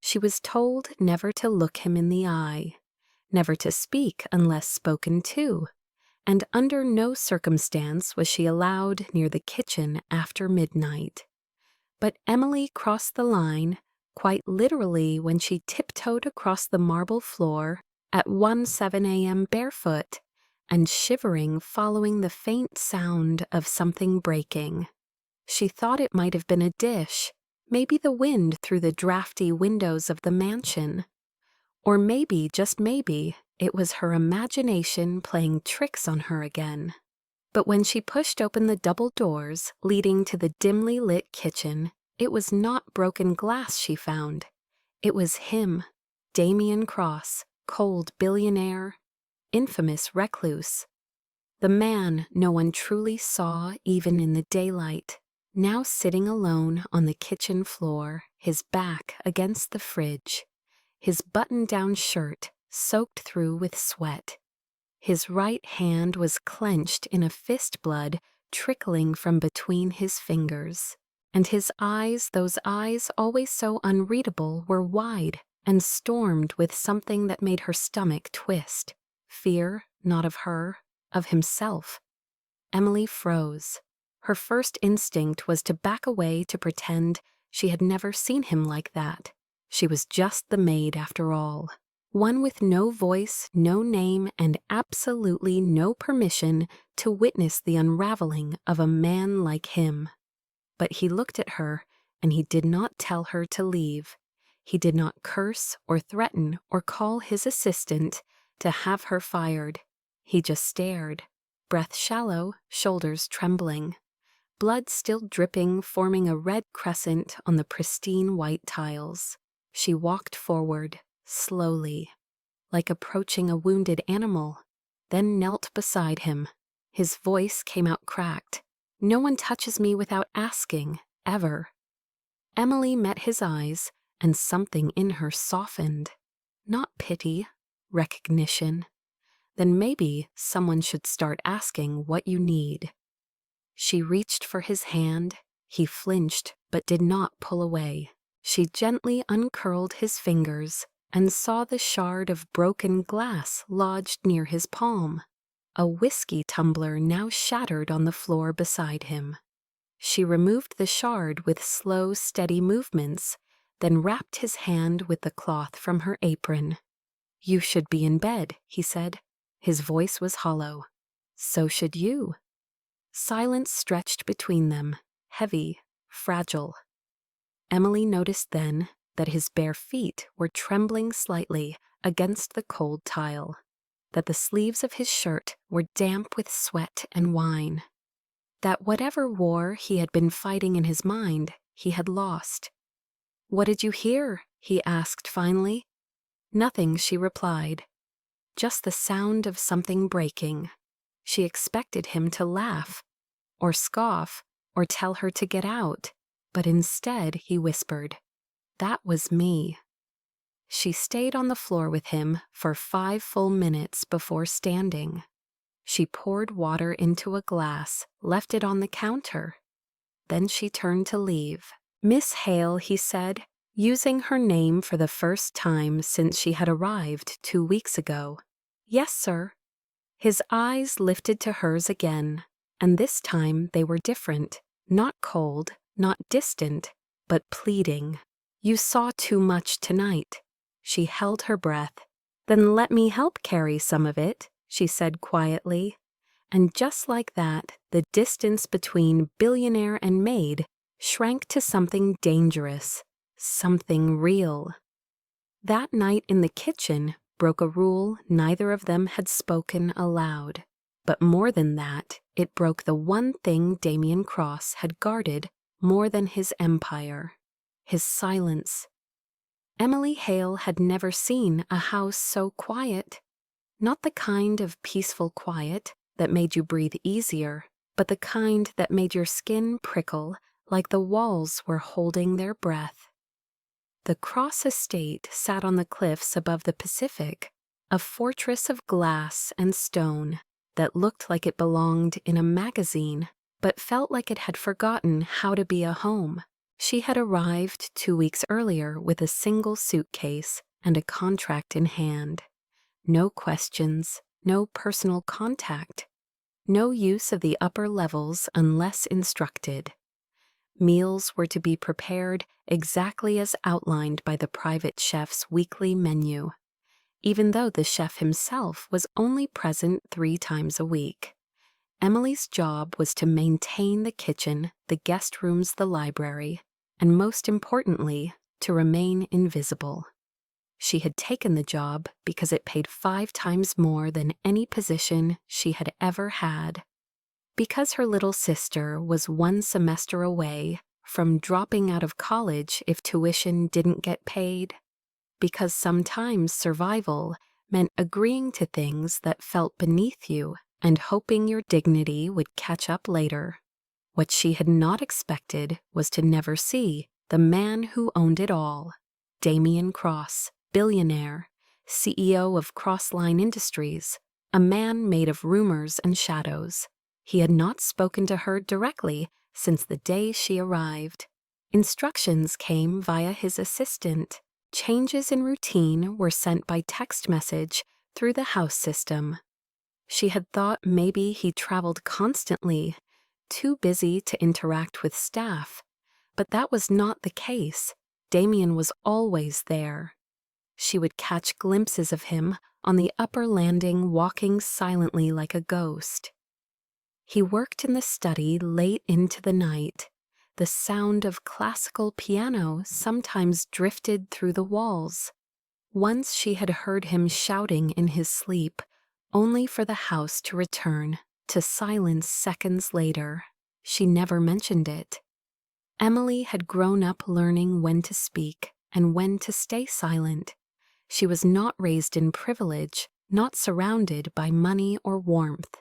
She was told never to look him in the eye, never to speak unless spoken to, and under no circumstance was she allowed near the kitchen after midnight. But Emily crossed the line, quite literally, when she tiptoed across the marble floor at 1:07 a.m. barefoot, and shivering following the faint sound of something breaking. She thought it might have been a dish, maybe the wind through the drafty windows of the mansion. Or maybe, just maybe, it was her imagination playing tricks on her again. But when she pushed open the double doors leading to the dimly lit kitchen, it was not broken glass she found. It was him, Damien Cross, cold billionaire, infamous recluse. The man no one truly saw even in the daylight, now sitting alone on the kitchen floor, his back against the fridge, his button-down shirt soaked through with sweat. His right hand was clenched in a fist, blood trickling from between his fingers. And his eyes, those eyes always so unreadable, were wide and stormed with something that made her stomach twist. Fear, not of her, of himself. Emily froze. Her first instinct was to back away, to pretend she had never seen him like that. She was just the maid after all. One with no voice, no name, and absolutely no permission to witness the unraveling of a man like him. But he looked at her, and he did not tell her to leave. He did not curse or threaten or call his assistant to have her fired. He just stared, breath shallow, shoulders trembling, blood still dripping, forming a red crescent on the pristine white tiles. She walked forward, slowly, like approaching a wounded animal, then knelt beside him. His voice came out cracked. "No one touches me without asking, ever." Emily met his eyes, and something in her softened. Not pity, recognition. Then maybe someone should start asking what you need. She reached for his hand. He flinched, but did not pull away. She gently uncurled his fingers and saw the shard of broken glass lodged near his palm. A whiskey tumbler now shattered on the floor beside him. She removed the shard with slow, steady movements, then wrapped his hand with the cloth from her apron. "You should be in bed," he said. His voice was hollow. "So should you." Silence stretched between them, heavy, fragile. Emily noticed then that his bare feet were trembling slightly against the cold tile, that the sleeves of his shirt were damp with sweat and wine, that whatever war he had been fighting in his mind, he had lost. "What did you hear?" he asked finally. "Nothing," she replied. Just the sound of something breaking. She expected him to laugh, or scoff, or tell her to get out, but instead he whispered, "That was me." She stayed on the floor with him for 5 full minutes before standing. She poured water into a glass, left it on the counter. Then she turned to leave. "Miss Hale," he said, using her name for the first time since she had arrived 2 weeks ago. "Yes, sir." His eyes lifted to hers again, and this time they were different, not cold, not distant, but pleading. "You saw too much tonight." She held her breath. "Then let me help carry some of it," she said quietly. And just like that, the distance between Billionaire and Maid shrank to something dangerous, something real. That night in the kitchen broke a rule neither of them had spoken aloud. But more than that, it broke the one thing Damien Cross had guarded more than his empire, his silence. Emily Hale had never seen a house so quiet. Not the kind of peaceful quiet that made you breathe easier, but the kind that made your skin prickle like the walls were holding their breath. The Cross estate sat on the cliffs above the Pacific, a fortress of glass and stone that looked like it belonged in a magazine, but felt like it had forgotten how to be a home. She had arrived 2 weeks earlier with a single suitcase and a contract in hand. No questions, no personal contact, no use of the upper levels unless instructed. Meals were to be prepared exactly as outlined by the private chef's weekly menu, even though the chef himself was only present 3 times a week. Emily's job was to maintain the kitchen, the guest rooms, the library, and most importantly, to remain invisible. She had taken the job because it paid 5 times more than any position she had ever had. Because her little sister was 1 semester away from dropping out of college if tuition didn't get paid. Because sometimes survival meant agreeing to things that felt beneath you and hoping your dignity would catch up later. What she had not expected was to never see the man who owned it all, Damien Cross, billionaire, CEO of Crossline Industries, a man made of rumors and shadows. He had not spoken to her directly since the day she arrived. Instructions came via his assistant. Changes in routine were sent by text message through the house system. She had thought maybe he traveled constantly, too busy to interact with staff, but that was not the case. Damien was always there. She would catch glimpses of him on the upper landing walking silently like a ghost. He worked in the study late into the night. The sound of classical piano sometimes drifted through the walls. Once she had heard him shouting in his sleep, only for the house to return to silence seconds later. She never mentioned it. Emily had grown up learning when to speak and when to stay silent. She was not raised in privilege, not surrounded by money or warmth.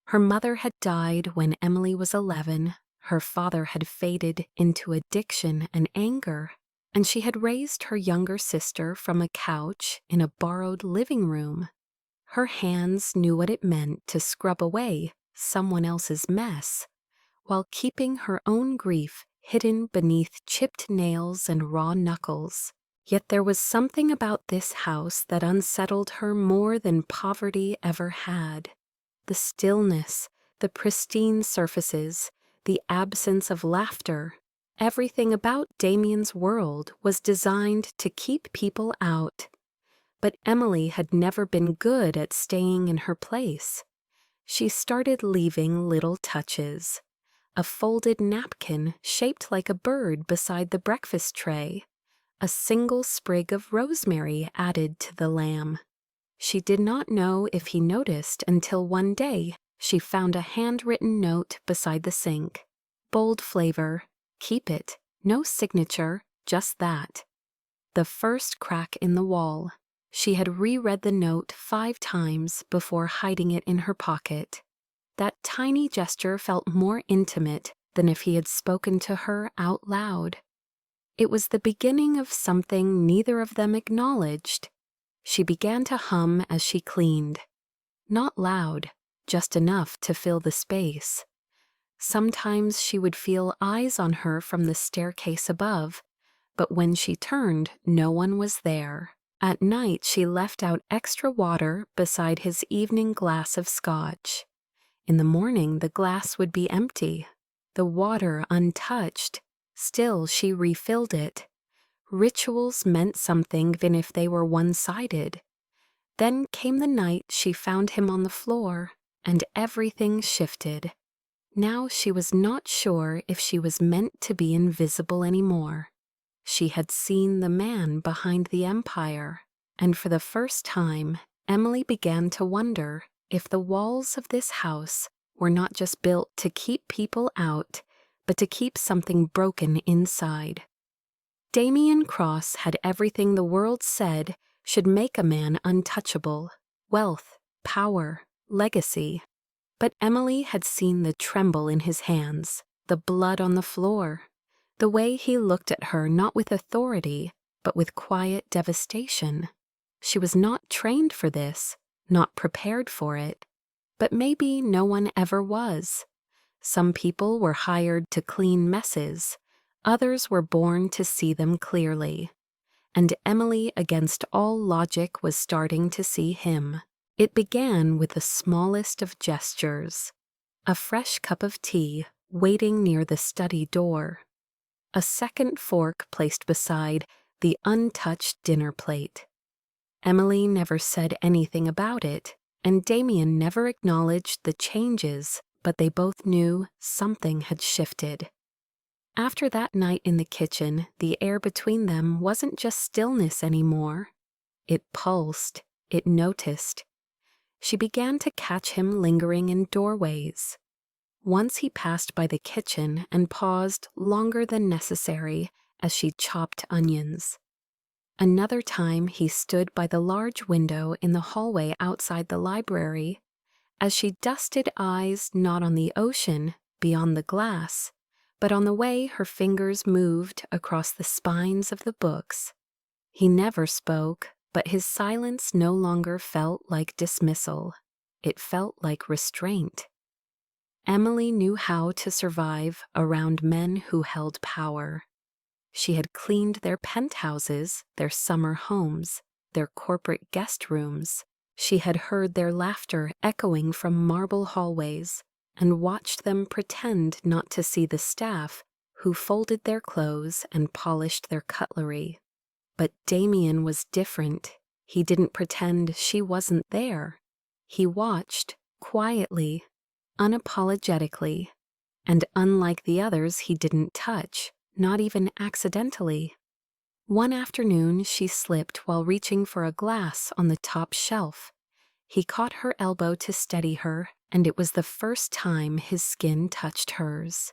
Her mother had died when Emily was 11, her father had faded into addiction and anger, and she had raised her younger sister from a couch in a borrowed living room. Her hands knew what it meant to scrub away someone else's mess, while keeping her own grief hidden beneath chipped nails and raw knuckles. Yet there was something about this house that unsettled her more than poverty ever had. The stillness, the pristine surfaces, the absence of laughter. Everything about Damien's world was designed to keep people out. But Emily had never been good at staying in her place. She started leaving little touches. A folded napkin shaped like a bird beside the breakfast tray. A single sprig of rosemary added to the lamb. She did not know if he noticed until one day she found a handwritten note beside the sink. Bold flavor, keep it, no signature, just that. The first crack in the wall. She had reread the note 5 times before hiding it in her pocket. That tiny gesture felt more intimate than if he had spoken to her out loud. It was the beginning of something neither of them acknowledged. She began to hum as she cleaned. Not loud, just enough to fill the space. Sometimes she would feel eyes on her from the staircase above, but when she turned, no one was there. At night, she left out extra water beside his evening glass of scotch. In the morning, the glass would be empty, the water untouched. Still, she refilled it. Rituals meant something even if they were one-sided. Then came the night she found him on the floor, and everything shifted. Now she was not sure if she was meant to be invisible anymore. She had seen the man behind the empire, and for the first time, Emily began to wonder if the walls of this house were not just built to keep people out, but to keep something broken inside. Damien Cross had everything the world said should make a man untouchable: wealth, power, legacy. But Emily had seen the tremble in his hands, the blood on the floor, the way he looked at her not with authority, but with quiet devastation. She was not trained for this, not prepared for it, but maybe no one ever was. Some people were hired to clean messes, Others were born to see them clearly. And Emily, against all logic, was starting to see him. It began with the smallest of gestures. A fresh cup of tea waiting near the study door. A second fork placed beside the untouched dinner plate. Emily never said anything about it, and Damien never acknowledged the changes, but they both knew something had shifted. After that night in the kitchen, the air between them wasn't just stillness anymore. It pulsed, it noticed. She began to catch him lingering in doorways. Once he passed by the kitchen and paused longer than necessary as she chopped onions. Another time he stood by the large window in the hallway outside the library, as she dusted eyes not on the ocean beyond the glass, but on the way her fingers moved across the spines of the books. He never spoke, but his silence no longer felt like dismissal. It felt like restraint. Emily knew how to survive around men who held power. She had cleaned their penthouses, their summer homes, their corporate guest rooms. She had heard their laughter echoing from marble hallways and watched them pretend not to see the staff who folded their clothes and polished their cutlery. But Damien was different. He didn't pretend she wasn't there. He watched, quietly, unapologetically, and unlike the others he didn't touch, not even accidentally. One afternoon she slipped while reaching for a glass on the top shelf. He caught her elbow to steady her, and it was the first time his skin touched hers.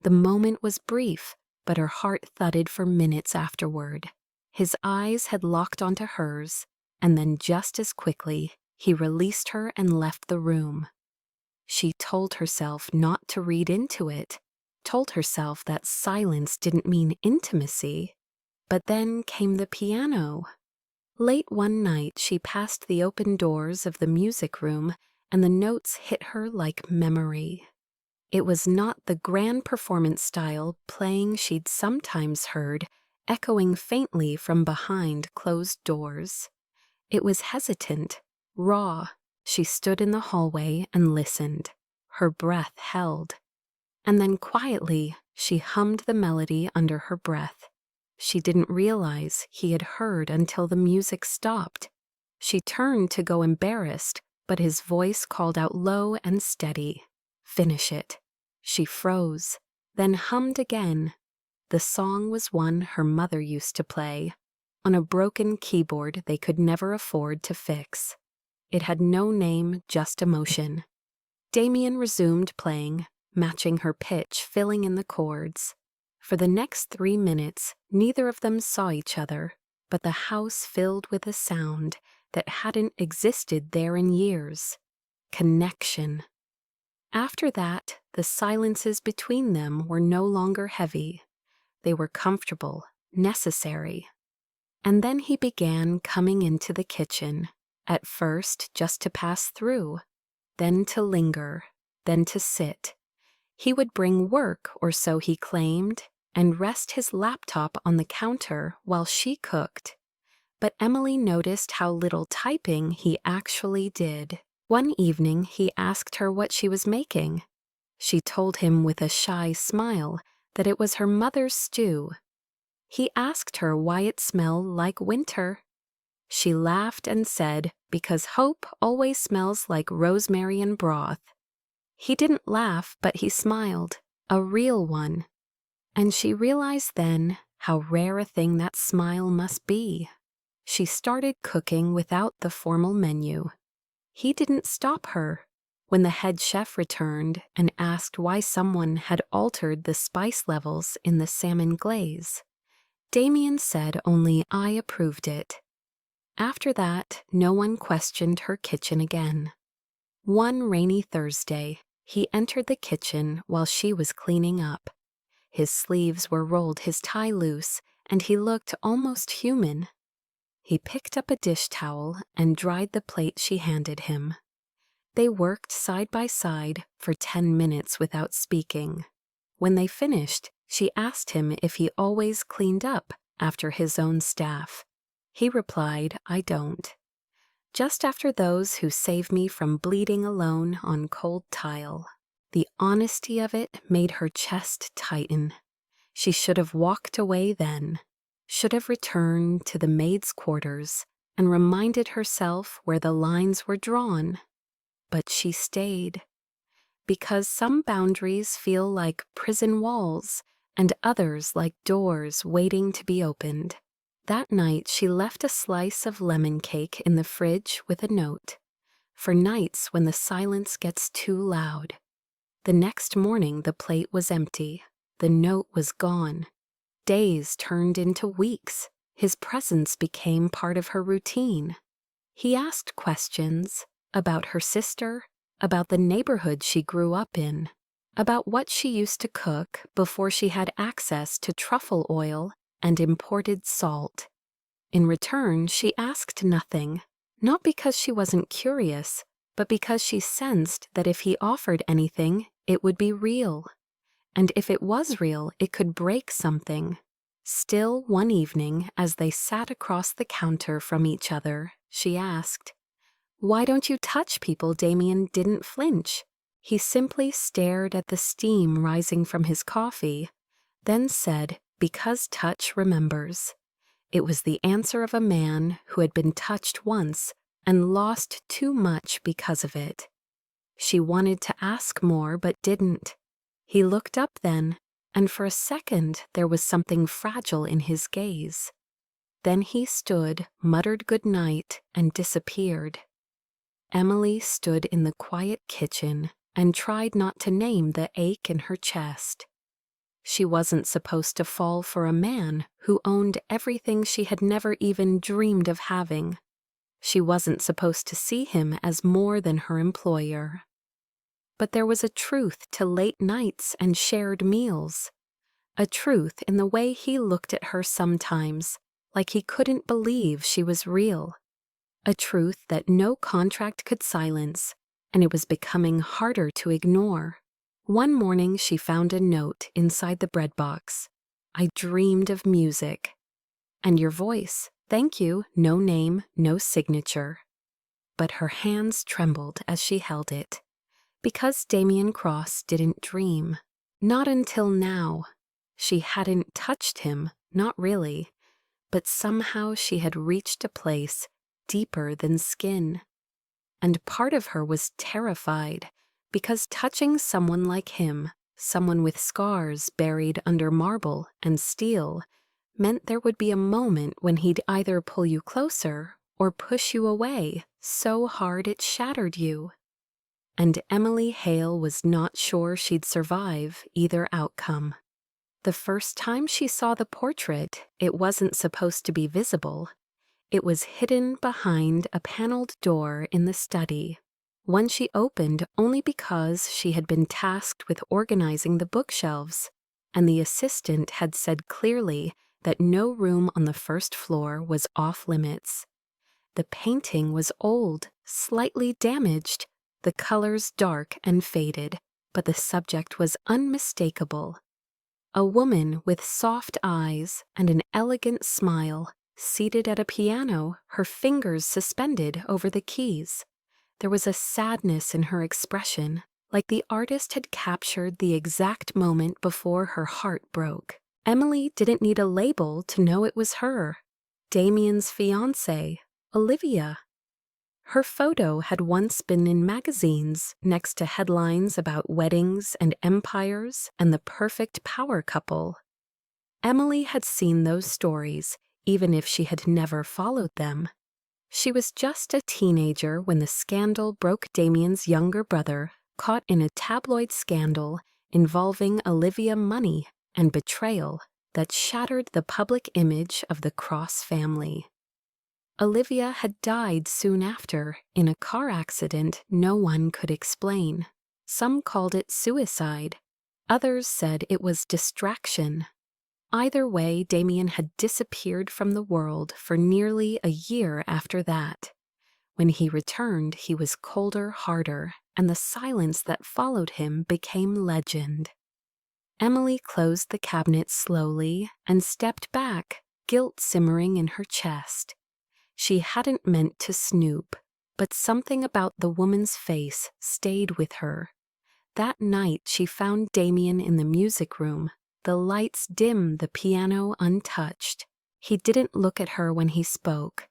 The moment was brief, but her heart thudded for minutes afterward. His eyes had locked onto hers, and then just as quickly, he released her and left the room. She told herself not to read into it, told herself that silence didn't mean intimacy. But then came the piano. Late one night, she passed the open doors of the music room, and the notes hit her like memory. It was not the grand performance style playing she'd sometimes heard, echoing faintly from behind closed doors. It was hesitant, raw. She stood in the hallway and listened. Her breath held. And then quietly, she hummed the melody under her breath. She didn't realize he had heard until the music stopped. She turned to go embarrassed, but his voice called out low and steady, "Finish it." She froze, then hummed again. The song was one her mother used to play, on a broken keyboard they could never afford to fix. It had no name, just emotion. Damien resumed playing, matching her pitch, filling in the chords. For the next 3 minutes, neither of them saw each other, but the house filled with a sound that hadn't existed there in years. Connection. After that, the silences between them were no longer heavy. They were comfortable, necessary. And then he began coming into the kitchen, at first just to pass through, then to linger, then to sit. He would bring work, or so he claimed, and rest his laptop on the counter while she cooked. But Emily noticed how little typing he actually did. One evening, he asked her what she was making. She told him with a shy smile that it was her mother's stew. He asked her why it smelled like winter. She laughed and said, because hope always smells like rosemary and broth. He didn't laugh, but he smiled, a real one. And she realized then how rare a thing that smile must be. She started cooking without the formal menu. He didn't stop her. When the head chef returned and asked why someone had altered the spice levels in the salmon glaze, Damien said only I approved it. After that, no one questioned her kitchen again. One rainy Thursday, he entered the kitchen while she was cleaning up. His sleeves were rolled his tie loose, and he looked almost human. He picked up a dish towel and dried the plate she handed him. They worked side by side for 10 minutes without speaking. When they finished, She asked him if he always cleaned up after his own staff. He replied, "I don't. Just after those who save me from bleeding alone on cold tile." The honesty of it made her chest tighten. She should have walked away then, should have returned to the maid's quarters and reminded herself where the lines were drawn. But she stayed. Because some boundaries feel like prison walls and others like doors waiting to be opened. That night she left a slice of lemon cake in the fridge with a note, for nights when the silence gets too loud. The next morning the plate was empty. The note was gone. Days turned into weeks. His presence became part of her routine. He asked questions about her sister, about the neighborhood she grew up in, about what she used to cook before she had access to truffle oil and imported salt. In return, she asked nothing, not because she wasn't curious, but because she sensed that if he offered anything, it would be real. And if it was real, it could break something. Still, one evening, as they sat across the counter from each other, she asked, "Why don't you touch people?" Damien didn't flinch. He simply stared at the steam rising from his coffee, then said, "Because touch remembers." It was the answer of a man who had been touched once and lost too much because of it. She wanted to ask more but didn't. He looked up then, and for a second there was something fragile in his gaze. Then he stood, muttered good night, and disappeared. Emily stood in the quiet kitchen and tried not to name the ache in her chest. She wasn't supposed to fall for a man who owned everything she had never even dreamed of having. She wasn't supposed to see him as more than her employer. But there was a truth to late nights and shared meals. A truth in the way he looked at her sometimes, like he couldn't believe she was real. A truth that no contract could silence, and it was becoming harder to ignore. One morning she found a note inside the bread box. "I dreamed of music." "And your voice. Thank you. No name, no signature." But her hands trembled as she held it. Because Damien Cross didn't dream. Not until now. She hadn't touched him, not really. But somehow she had reached a place deeper than skin. And part of her was terrified, because touching someone like him, someone with scars buried under marble and steel, meant there would be a moment when he'd either pull you closer or push you away so hard it shattered you. And Emily Hale was not sure she'd survive either outcome. The first time she saw the portrait, it wasn't supposed to be visible. It was hidden behind a paneled door in the study, one she opened only because she had been tasked with organizing the bookshelves, and the assistant had said clearly that no room on the first floor was off limits. The painting was old, slightly damaged, the colors dark and faded, but the subject was unmistakable. A woman with soft eyes and an elegant smile, seated at a piano, her fingers suspended over the keys. There was a sadness in her expression, like the artist had captured the exact moment before her heart broke. Emily didn't need a label to know it was her. Damien's fiancée, Olivia. Her photo had once been in magazines next to headlines about weddings and empires and the perfect power couple. Emily had seen those stories, even if she had never followed them. She was just a teenager when the scandal broke. Damien's younger brother, caught in a tabloid scandal involving Olivia money and betrayal that shattered the public image of the Cross family. Olivia had died soon after in a car accident no one could explain. Some called it suicide. Others said it was distraction. Either way, Damien had disappeared from the world for nearly a year after that. When he returned, he was colder, harder, and the silence that followed him became legend. Emily closed the cabinet slowly and stepped back, guilt simmering in her chest. She hadn't meant to snoop, but something about the woman's face stayed with her. That night she found Damien in the music room, the lights dim, the piano untouched. He didn't look at her when he spoke.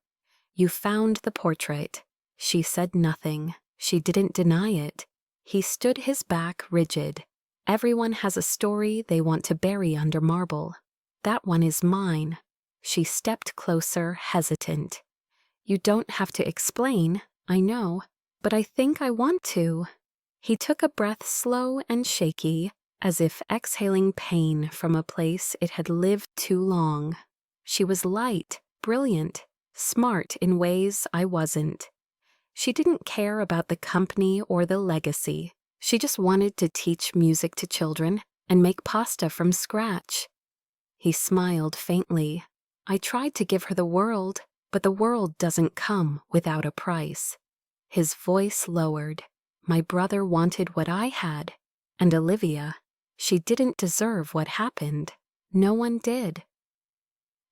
"You found the portrait." She said nothing. She didn't deny it. He stood his back rigid. "Everyone has a story they want to bury under marble. That one is mine." She stepped closer, hesitant. "You don't have to explain, I know, but I think I want to." He took a breath slow and shaky, as if exhaling pain from a place it had lived too long. "She was light, brilliant, smart in ways I wasn't. She didn't care about the company or the legacy. She just wanted to teach music to children and make pasta from scratch." He smiled faintly. "I tried to give her the world, but the world doesn't come without a price." His voice lowered. "My brother wanted what I had, and Olivia, she didn't deserve what happened. No one did."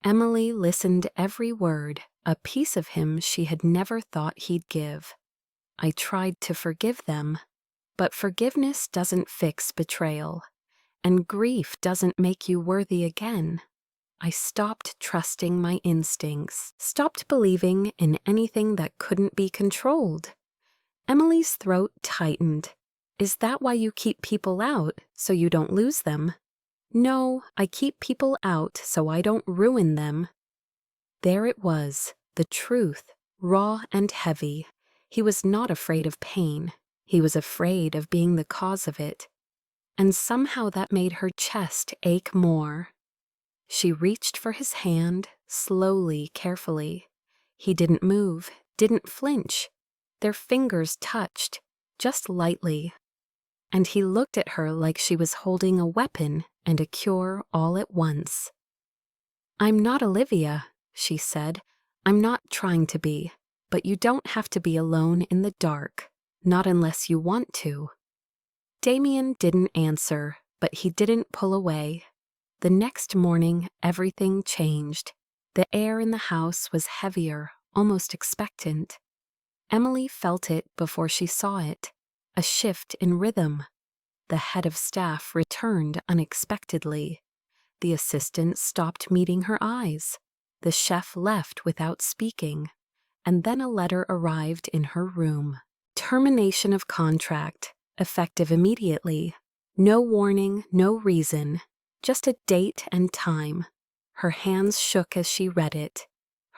Emily listened every word, a piece of him she had never thought he'd give. "I tried to forgive them, but forgiveness doesn't fix betrayal, and grief doesn't make you worthy again. I stopped trusting my instincts, stopped believing in anything that couldn't be controlled." Emily's throat tightened. "Is that why you keep people out, so you don't lose them?" "No, I keep people out so I don't ruin them." There it was, the truth, raw and heavy. He was not afraid of pain. He was afraid of being the cause of it. And somehow that made her chest ache more. She reached for his hand, slowly, carefully. He didn't move, didn't flinch. Their fingers touched, just lightly. And he looked at her like she was holding a weapon and a cure all at once. "I'm not Olivia," she said. "I'm not trying to be, but you don't have to be alone in the dark, not unless you want to." Damien didn't answer, but he didn't pull away. The next morning, everything changed. The air in the house was heavier, almost expectant. Emily felt it before she saw it, a shift in rhythm. The head of staff returned unexpectedly. The assistant stopped meeting her eyes. The chef left without speaking. And then a letter arrived in her room. Termination of contract, effective immediately. No warning, no reason, just a date and time. Her hands shook as she read it.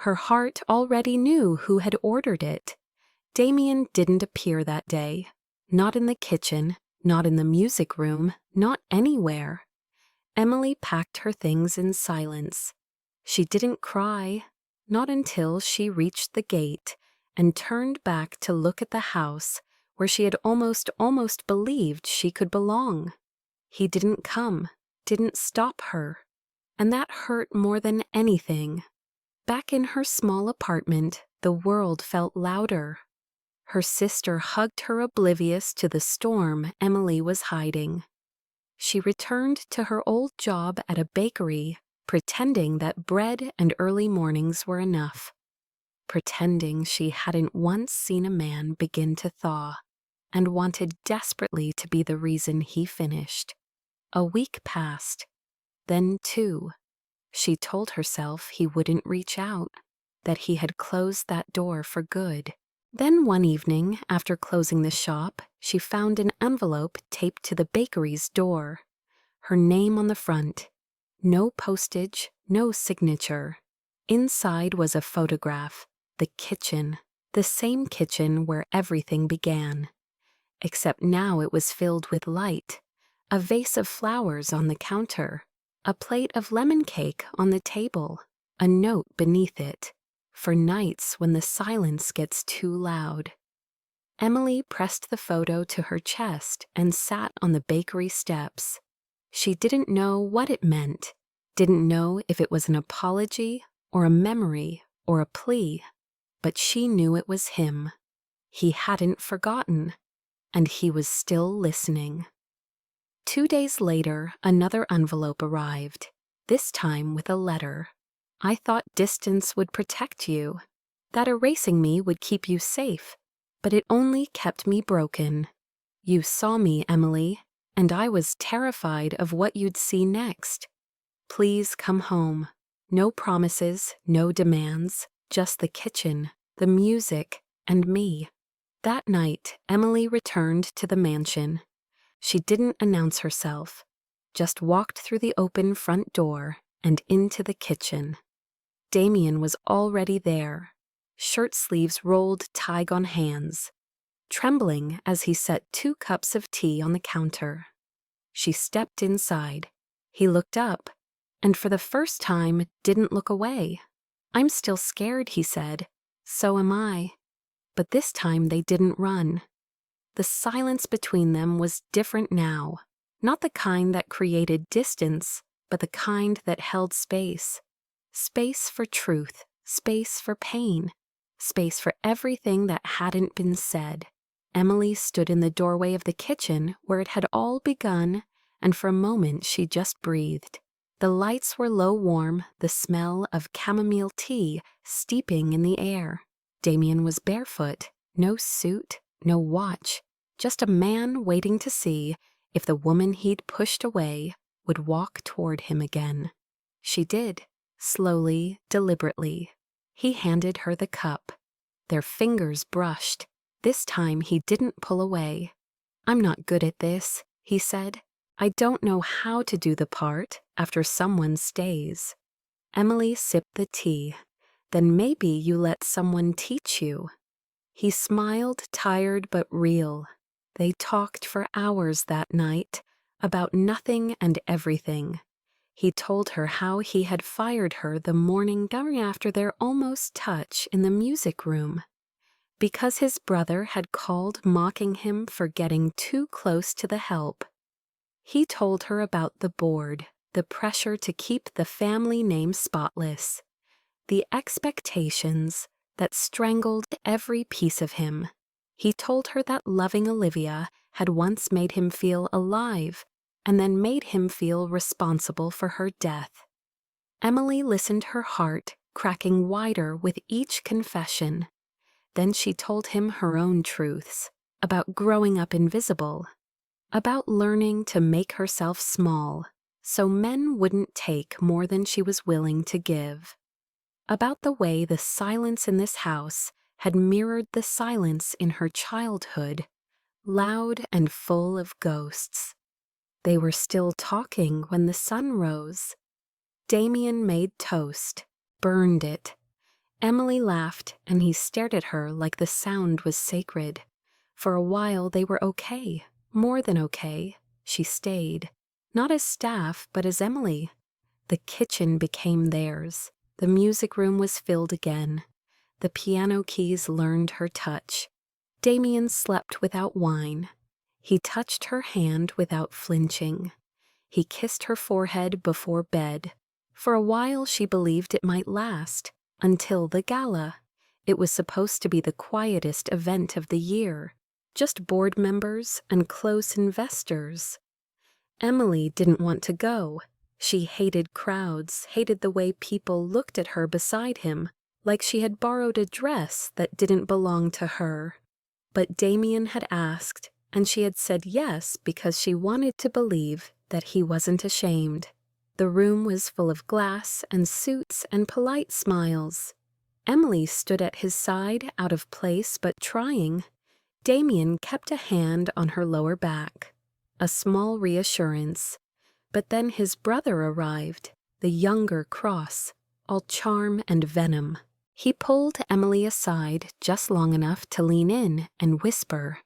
Her heart already knew who had ordered it. Damien didn't appear that day. Not in the kitchen, not in the music room, not anywhere. Emily packed her things in silence. She didn't cry, not until she reached the gate and turned back to look at the house where she had almost believed she could belong. He didn't come, didn't stop her, and that hurt more than anything. Back in her small apartment, the world felt louder. Her sister hugged her, oblivious to the storm Emily was hiding. She returned to her old job at a bakery, pretending that bread and early mornings were enough. Pretending she hadn't once seen a man begin to thaw, and wanted desperately to be the reason he finished. A week passed. Then 2. She told herself he wouldn't reach out, that he had closed that door for good. Then one evening, after closing the shop, she found an envelope taped to the bakery's door. Her name on the front. No postage, no signature. Inside was a photograph, the kitchen, the same kitchen where everything began. Except now it was filled with light, a vase of flowers on the counter, a plate of lemon cake on the table, a note beneath it, for nights when the silence gets too loud. Emily pressed the photo to her chest and sat on the bakery steps. She didn't know what it meant, didn't know if it was an apology or a memory or a plea, but she knew it was him. He hadn't forgotten, and he was still listening. 2 days later, another envelope arrived, this time with a letter. I thought distance would protect you, that erasing me would keep you safe, but it only kept me broken. You saw me, Emily, and I was terrified of what you'd see next. Please come home. No promises, no demands, just the kitchen, the music, and me. That night, Emily returned to the mansion. She didn't announce herself, just walked through the open front door and into the kitchen. Damien was already there, shirt sleeves rolled tight on hands, trembling as he set 2 cups of tea on the counter. She stepped inside. He looked up, and for the first time didn't look away. "I'm still scared," he said. "So am I." But this time they didn't run. The silence between them was different now, not the kind that created distance, but the kind that held space. Space for truth, space for pain, space for everything that hadn't been said. Emily stood in the doorway of the kitchen where it had all begun, and for a moment she just breathed. The lights were low warm, the smell of chamomile tea steeping in the air. Damien was barefoot, no suit, no watch, just a man waiting to see if the woman he'd pushed away would walk toward him again. She did, slowly, deliberately. He handed her the cup. Their fingers brushed. This time he didn't pull away. "I'm not good at this," he said. "I don't know how to do the part after someone stays." Emily sipped the tea. "Then maybe you let someone teach you." He smiled, tired but real. They talked for hours that night, about nothing and everything. He told her how he had fired her the morning after their almost touch in the music room, because his brother had called mocking him for getting too close to the help. He told her about the board, the pressure to keep the family name spotless, the expectations that strangled every piece of him. He told her that loving Olivia had once made him feel alive and then made him feel responsible for her death. Emily listened, her heart cracking wider with each confession. Then she told him her own truths, about growing up invisible, about learning to make herself small so men wouldn't take more than she was willing to give, about the way the silence in this house had mirrored the silence in her childhood, loud and full of ghosts. They were still talking when the sun rose. Damien made toast, burned it. Emily laughed, and he stared at her like the sound was sacred. For a while they were okay, more than okay. She stayed, not as staff, but as Emily. The kitchen became theirs. The music room was filled again. The piano keys learned her touch. Damien slept without wine. He touched her hand without flinching. He kissed her forehead before bed. For a while she believed it might last, until the gala. It was supposed to be the quietest event of the year, just board members and close investors. Emily didn't want to go. She hated crowds, hated the way people looked at her beside him, like she had borrowed a dress that didn't belong to her. But Damien had asked, and she had said yes because she wanted to believe that he wasn't ashamed. The room was full of glass and suits and polite smiles. Emily stood at his side, out of place but trying. Damien kept a hand on her lower back, a small reassurance. But then his brother arrived, the younger Cross, all charm and venom. He pulled Emily aside just long enough to lean in and whisper,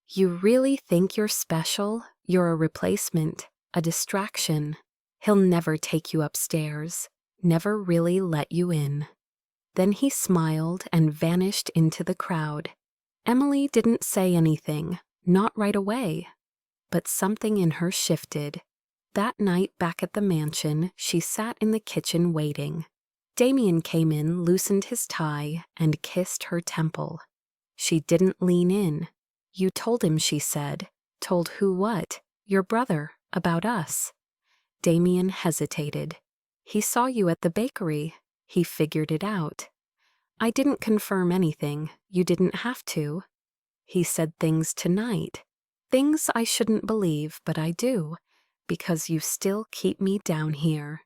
"You really think you're special? You're a replacement, a distraction. He'll never take you upstairs, never really let you in." Then he smiled and vanished into the crowd. Emily didn't say anything, not right away. But something in her shifted. That night back at the mansion, she sat in the kitchen waiting. Damien came in, loosened his tie, and kissed her temple. She didn't lean in. "You told him," she said. "Told who what?" "Your brother. about us. Damien hesitated. He saw you at the bakery. He figured it out. I didn't confirm anything. You didn't have to. He said things tonight. Things I shouldn't believe, but I do, because you still keep me down here.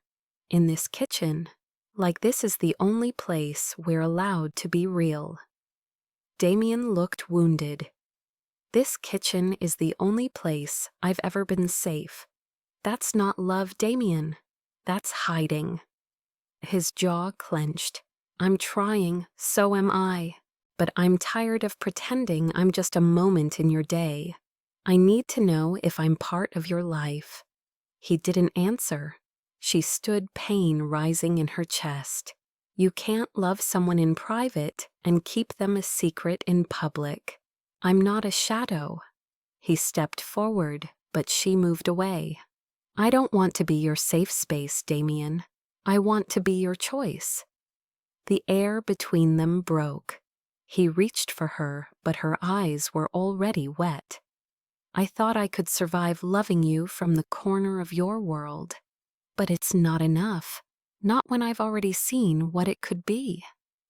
In this kitchen. Like this is the only place we're allowed to be real. Damien looked wounded. This kitchen is the only place I've ever been safe. That's not love, Damien. That's hiding. His jaw clenched. I'm trying, so am I. But I'm tired of pretending I'm just a moment in your day. I need to know if I'm part of your life. He didn't answer. She stood, pain rising in her chest. You can't love someone in private and keep them a secret in public. I'm not a shadow. He stepped forward, but she moved away. I don't want to be your safe space, Damien. I want to be your choice. The air between them broke. He reached for her, but her eyes were already wet. I thought I could survive loving you from the corner of your world. But it's not enough. Not when I've already seen what it could be.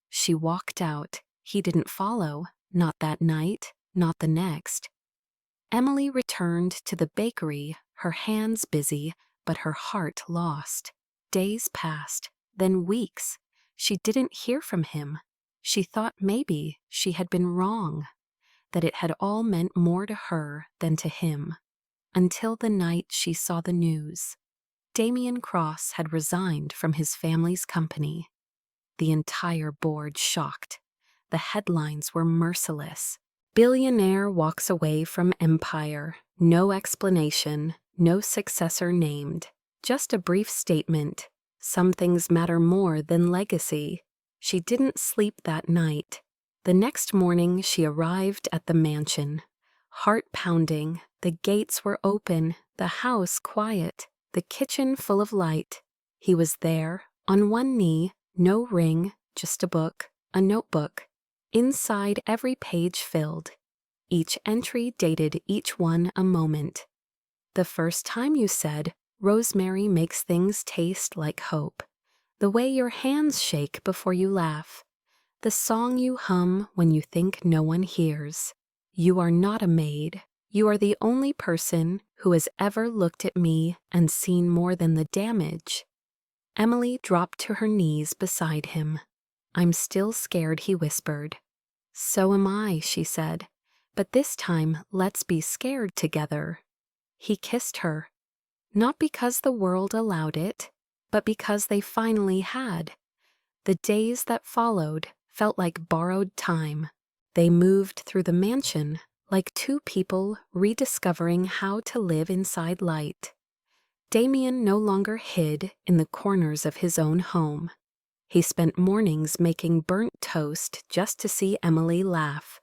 She walked out. He didn't follow. Not that night, not the next. Emily returned to the bakery, her hands busy, but her heart lost. Days passed, then weeks. She didn't hear from him. She thought maybe she had been wrong, that it had all meant more to her than to him. Until the night she saw the news. Damien Cross had resigned from his family's company. The entire board shocked. The headlines were merciless. Billionaire walks away from empire. No explanation, no successor named. Just a brief statement. Some things matter more than legacy. She didn't sleep that night. The next morning she arrived at the mansion. Heart pounding, the gates were open, the house quiet. The kitchen full of light. He was there, on one knee, no ring, just a book, a notebook. Inside every page filled. Each entry dated each one a moment. The first time you said, rosemary makes things taste like hope. The way your hands shake before you laugh. The song you hum when you think no one hears. You are not a maid. You are the only person who has ever looked at me and seen more than the damage. Emily dropped to her knees beside him. I'm still scared, he whispered. So am I, she said. But this time, let's be scared together. He kissed her. Not because the world allowed it, but because they finally had. The days that followed felt like borrowed time. They moved through the mansion like two people rediscovering how to live inside light. Damien no longer hid in the corners of his own home. He spent mornings making burnt toast just to see Emily laugh.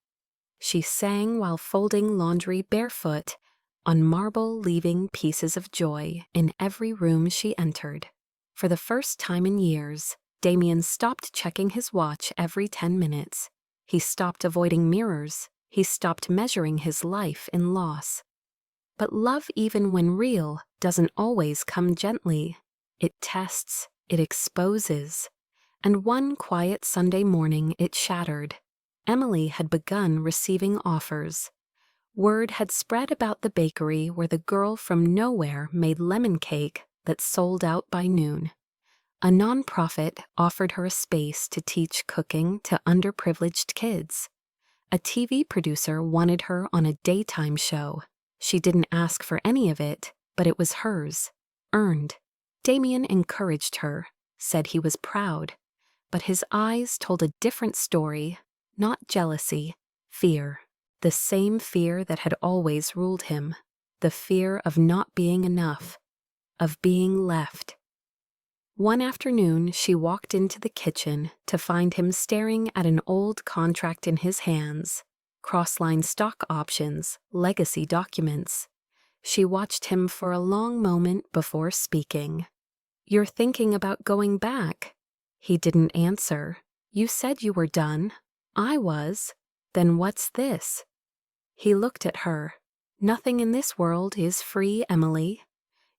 She sang while folding laundry barefoot on marble, leaving pieces of joy in every room she entered. For the first time in years, Damien stopped checking his watch every 10 minutes. He stopped avoiding mirrors. He stopped measuring his life in loss. But love, even when real, doesn't always come gently. It tests, it exposes. And one quiet Sunday morning it shattered. Emily had begun receiving offers. Word had spread about the bakery where the girl from nowhere made lemon cake that sold out by noon. A nonprofit offered her a space to teach cooking to underprivileged kids. A TV producer wanted her on a daytime show. She didn't ask for any of it, but it was hers, earned. Damien encouraged her, said he was proud, but his eyes told a different story, not jealousy, fear. The same fear that had always ruled him, the fear of not being enough, of being left. One afternoon, she walked into the kitchen to find him staring at an old contract in his hands, cross-line stock options, legacy documents. She watched him for a long moment before speaking. "You're thinking about going back?" He didn't answer. "You said you were done." "I was." "Then what's this?" He looked at her. "Nothing in this world is free, Emily.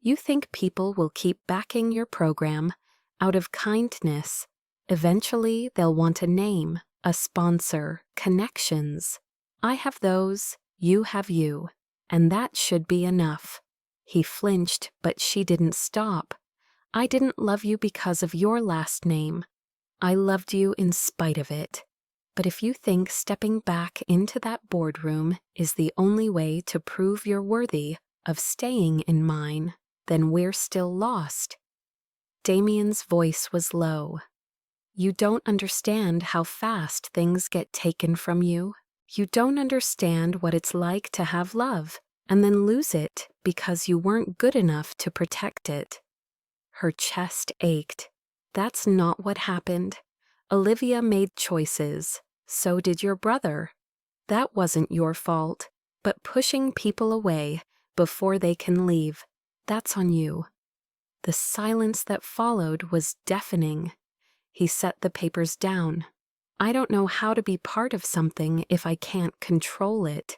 You think people will keep backing your program out of kindness. Eventually, they'll want a name, a sponsor, connections. I have those, you have you, and that should be enough. He flinched, but she didn't stop. I didn't love you because of your last name. I loved you in spite of it. But if you think stepping back into that boardroom is the only way to prove you're worthy of staying in mine, then we're still lost. Damien's voice was low. You don't understand how fast things get taken from you. You don't understand what it's like to have love and then lose it because you weren't good enough to protect it. Her chest ached. That's not what happened. Olivia made choices. So did your brother. That wasn't your fault. But pushing people away before they can leave, that's on you. The silence that followed was deafening. He set the papers down. I don't know how to be part of something if I can't control it.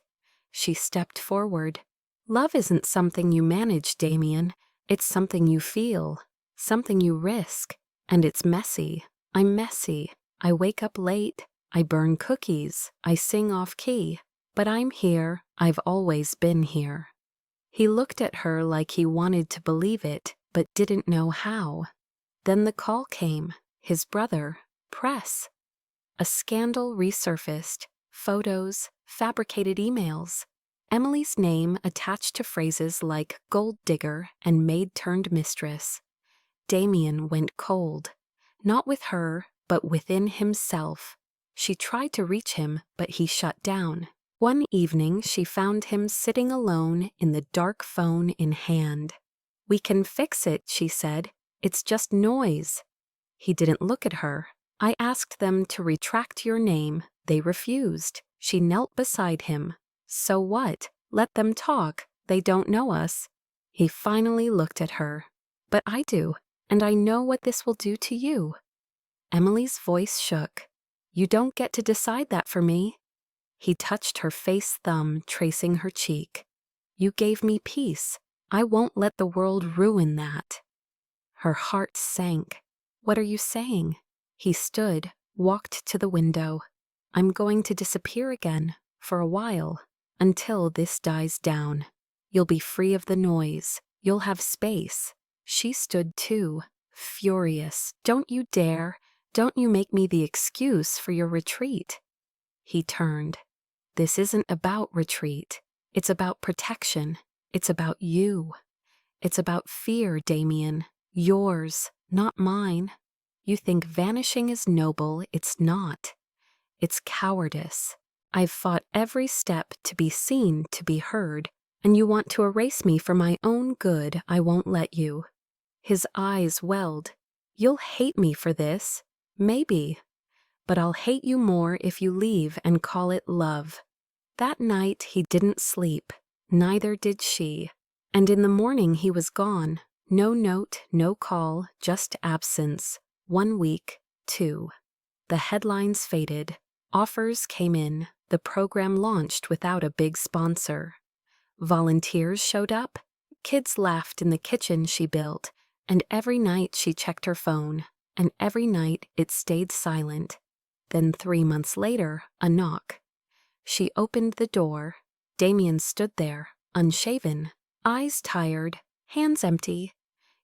She stepped forward. Love isn't something you manage, Damien. It's something you feel, something you risk, and it's messy. I'm messy. I wake up late. I burn cookies. I sing off-key. But I'm here. I've always been here. He looked at her like he wanted to believe it, but didn't know how. Then the call came. His brother, press. A scandal resurfaced. Photos, fabricated emails. Emily's name attached to phrases like gold digger and maid turned mistress. Damien went cold. Not with her, but within himself. She tried to reach him, but he shut down. One evening, she found him sitting alone in the dark, phone in hand. We can fix it, she said. It's just noise. He didn't look at her. I asked them to retract your name. They refused. She knelt beside him. So what? Let them talk. They don't know us. He finally looked at her. But I do, and I know what this will do to you. Emily's voice shook. You don't get to decide that for me. He touched her face thumb, tracing her cheek. You gave me peace. I won't let the world ruin that. Her heart sank. What are you saying? He stood, walked to the window. I'm going to disappear again, for a while, until this dies down. You'll be free of the noise. You'll have space. She stood too, furious. Don't you dare. Don't you make me the excuse for your retreat. He turned. This isn't about retreat. It's about protection. It's about you. It's about fear, Damien. Yours, not mine. You think vanishing is noble. It's not. It's cowardice. I've fought every step to be seen, to be heard, and you want to erase me for my own good. I won't let you. His eyes welled. You'll hate me for this. Maybe. But I'll hate you more if you leave and call it love. That night he didn't sleep. Neither did she. And in the morning he was gone. No note, no call, just absence. 1 week, 2. The headlines faded. Offers came in. The program launched without a big sponsor. Volunteers showed up. Kids laughed in the kitchen she built. And every night she checked her phone. And every night it stayed silent. Then 3 months later, a knock. She opened the door. Damien stood there, unshaven, eyes tired, hands empty.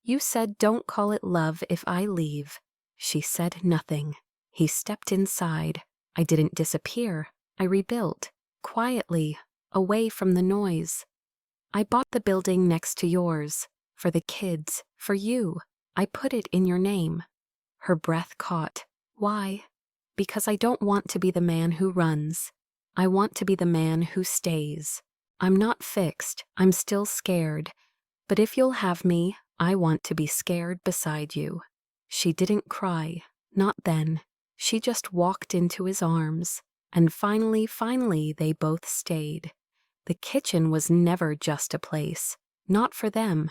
You said don't call it love if I leave. She said nothing. He stepped inside. I didn't disappear. I rebuilt, quietly, away from the noise. I bought the building next to yours, for the kids, for you. I put it in your name. Her breath caught. Why? Because I don't want to be the man who runs. I want to be the man who stays. I'm not fixed. I'm still scared. But if you'll have me, I want to be scared beside you. She didn't cry. Not then. She just walked into his arms. And finally, they both stayed. The kitchen was never just a place. Not for them.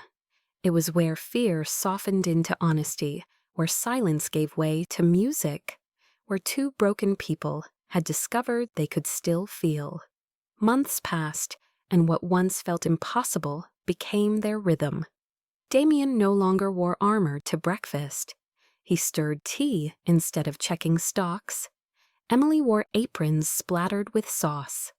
It was where fear softened into honesty, where silence gave way to music, where two broken people had discovered they could still feel. Months passed, and what once felt impossible became their rhythm. Damien no longer wore armor to breakfast. He stirred tea instead of checking stocks. Emily wore aprons splattered with sauce,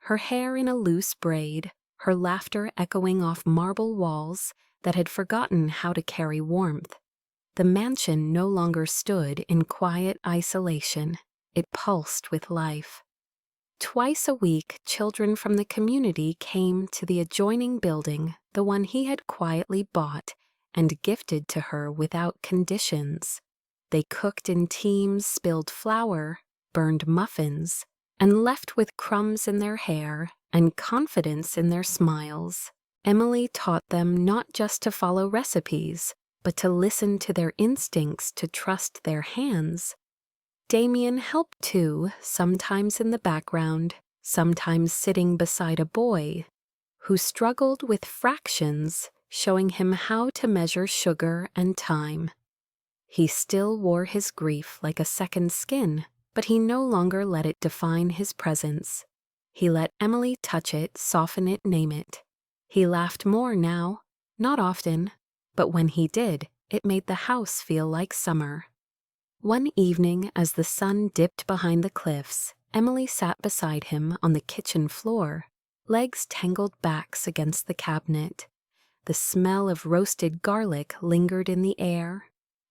her hair in a loose braid, her laughter echoing off marble walls that had forgotten how to carry warmth. The mansion no longer stood in quiet isolation. It pulsed with life. Twice a week, children from the community came to the adjoining building, the one he had quietly bought and gifted to her without conditions. They cooked in teams, spilled flour, burned muffins, and left with crumbs in their hair and confidence in their smiles. Emily taught them not just to follow recipes, but to listen to their instincts, to trust their hands. Damien helped too, sometimes in the background, sometimes sitting beside a boy who struggled with fractions, showing him how to measure sugar and time. He still wore his grief like a second skin, but he no longer let it define his presence. He let Emily touch it, soften it, name it. He laughed more now, not often, but when he did, it made the house feel like summer. One evening, as the sun dipped behind the cliffs, Emily sat beside him on the kitchen floor, legs tangled backs against the cabinet. The smell of roasted garlic lingered in the air.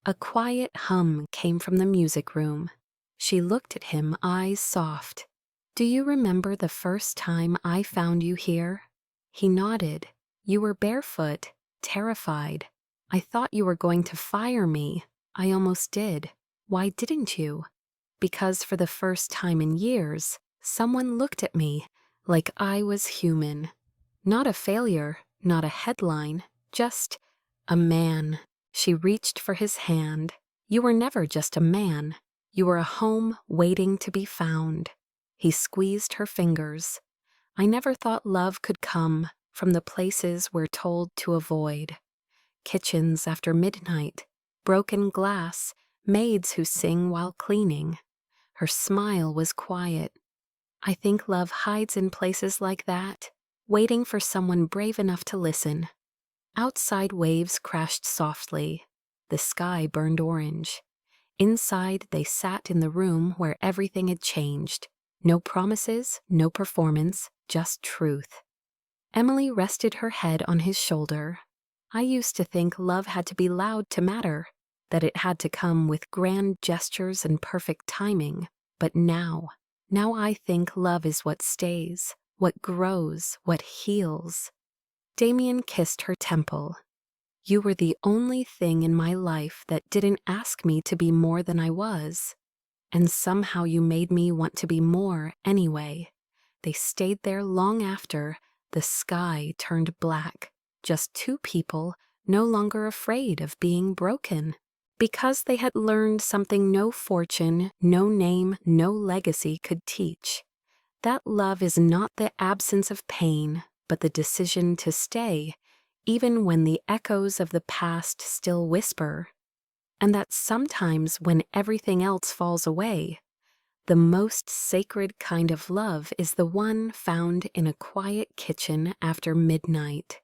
A quiet hum came from the music room. She looked at him, eyes soft. "Do you remember the first time I found you here?" He nodded. "You were barefoot, terrified. I thought you were going to fire me. I almost did. Why didn't you?" "Because for the first time in years, someone looked at me like I was human. Not a failure, not a headline, just a man." She reached for his hand. "You were never just a man. You were a home waiting to be found." He squeezed her fingers. "I never thought love could come from the places we're told to avoid. Kitchens after midnight, broken glass, maids who sing while cleaning." Her smile was quiet. "I think love hides in places like that, waiting for someone brave enough to listen." Outside, waves crashed softly. The sky burned orange. Inside, they sat in the room where everything had changed. No promises, no performance, just truth. Emily rested her head on his shoulder. "I used to think love had to be loud to matter, that it had to come with grand gestures and perfect timing. But now I think love is what stays, what grows, what heals." Damien kissed her temple. "You were the only thing in my life that didn't ask me to be more than I was. And somehow you made me want to be more anyway." They stayed there long after the sky turned black. Just two people, no longer afraid of being broken. Because they had learned something no fortune, no name, no legacy could teach. That love is not the absence of pain, but the decision to stay, even when the echoes of the past still whisper. And that sometimes when everything else falls away, the most sacred kind of love is the one found in a quiet kitchen after midnight,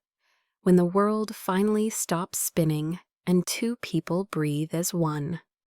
when the world finally stops spinning and two people breathe as one.